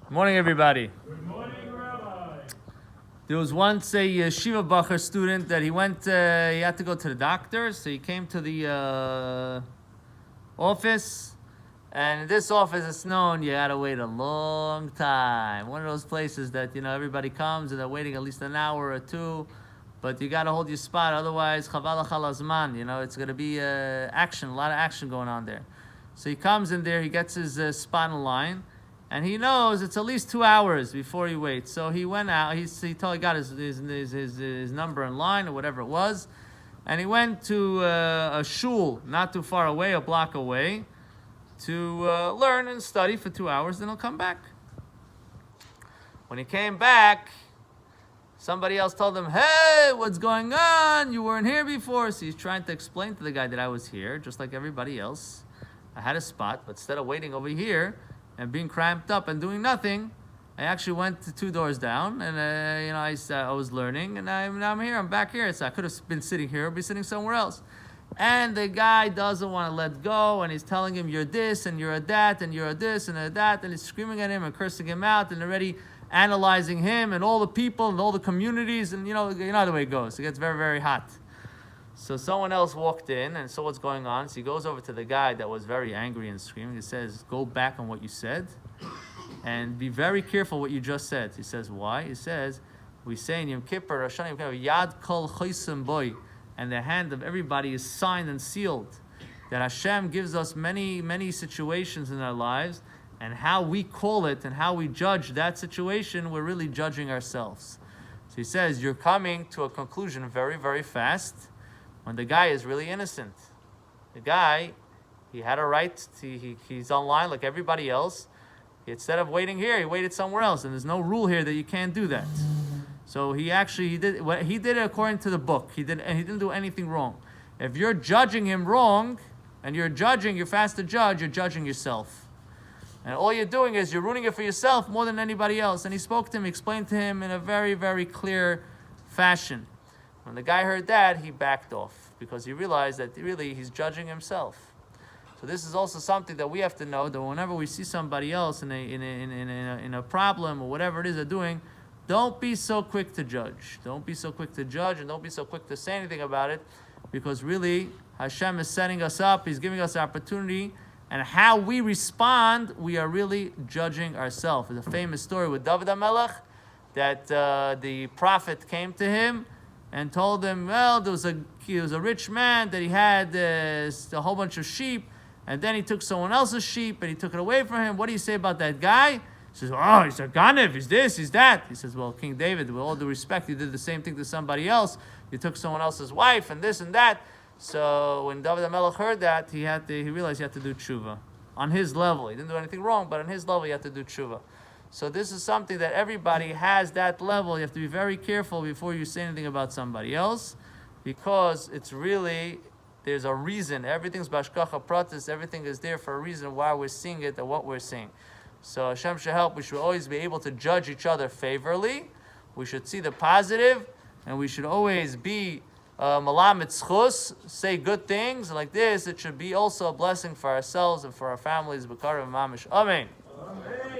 Good morning, everybody. Good morning, Rabbi. There was once a Yeshiva Bacher student that he had to go to the doctor, so he came to the office. And in this office, it's known you gotta wait a long time. One of those places that, everybody comes and they're waiting at least an hour or two, but you gotta hold your spot, otherwise, chaval halazman, it's gonna be action, a lot of action going on there. So he comes in there, he gets his spot in line, and he knows it's at least 2 hours before he waits. So he went out, he got his number in line or whatever it was, and he went to a shul not too far away, a block away, to learn and study for 2 hours, then he'll come back. When he came back, somebody else told him, "Hey, what's going on? You weren't here before." So he's trying to explain to the guy that I was here, just like everybody else. I had a spot, but instead of waiting over here and being cramped up and doing nothing, I actually went to 2 doors down, and I was learning, and I'm here. I'm back here. So I could have been sitting here or be sitting somewhere else. And the guy doesn't want to let go, and he's telling him, "You're this, and you're a that, and you're a this, and a that," and he's screaming at him and cursing him out, and already analyzing him and all the people and all the communities, and you know the way it goes. It gets very, very hot. So someone else walked in and saw what's going on. So he goes over to the guy that was very angry and screaming. He says, "Go back on what you said, and be very careful what you just said." He says, "Why?" He says, "We say in Yom Kippur, Rosh Hashanah, Yom Kippur, Yad Kol Chosim Boy," and the hand of everybody is signed and sealed. That Hashem gives us many, many situations in our lives, and how we call it and how we judge that situation, we're really judging ourselves. So he says, you're coming to a conclusion very, very fast when the guy is really innocent. The guy, he had a right, he's online like everybody else. Instead of waiting here, he waited somewhere else, and there's no rule here that you can't do that. So he did it according to the book. He didn't do anything wrong. If you're judging him wrong, and you're fast to judge, you're judging yourself. And all you're doing is you're ruining it for yourself more than anybody else. And he spoke to him, explained to him in a very, very clear fashion. When the guy heard that, he backed off because he realized that really he's judging himself. So this is also something that we have to know, that whenever we see somebody else in a problem or whatever it is they're doing, don't be so quick to judge. Don't be so quick to judge, and don't be so quick to say anything about it, because really Hashem is setting us up. He's giving us the opportunity, and how we respond, we are really judging ourselves. There's a famous story with David HaMelech that the prophet came to him and told him, well, he was a rich man that he had a whole bunch of sheep, and then he took someone else's sheep and he took it away from him. What do you say about that guy? He says, oh, he's a Ganev, he's this, he's that. He says, well, King David, with all due respect, you did the same thing to somebody else. You took someone else's wife and this and that. So when David HaMelech heard that, he realized he had to do tshuva. On his level, he didn't do anything wrong, but on his level, he had to do tshuva. So this is something that everybody has that level. You have to be very careful before you say anything about somebody else, because it's really, there's a reason. Everything's bashkacha pratis. Everything is there for a reason why we're seeing it and what we're seeing. So Hashem should help. We should always be able to judge each other favorably. We should see the positive, and we should always be malamet zchus, say good things like this. It should be also a blessing for ourselves and for our families. B'karav mamish. Amen.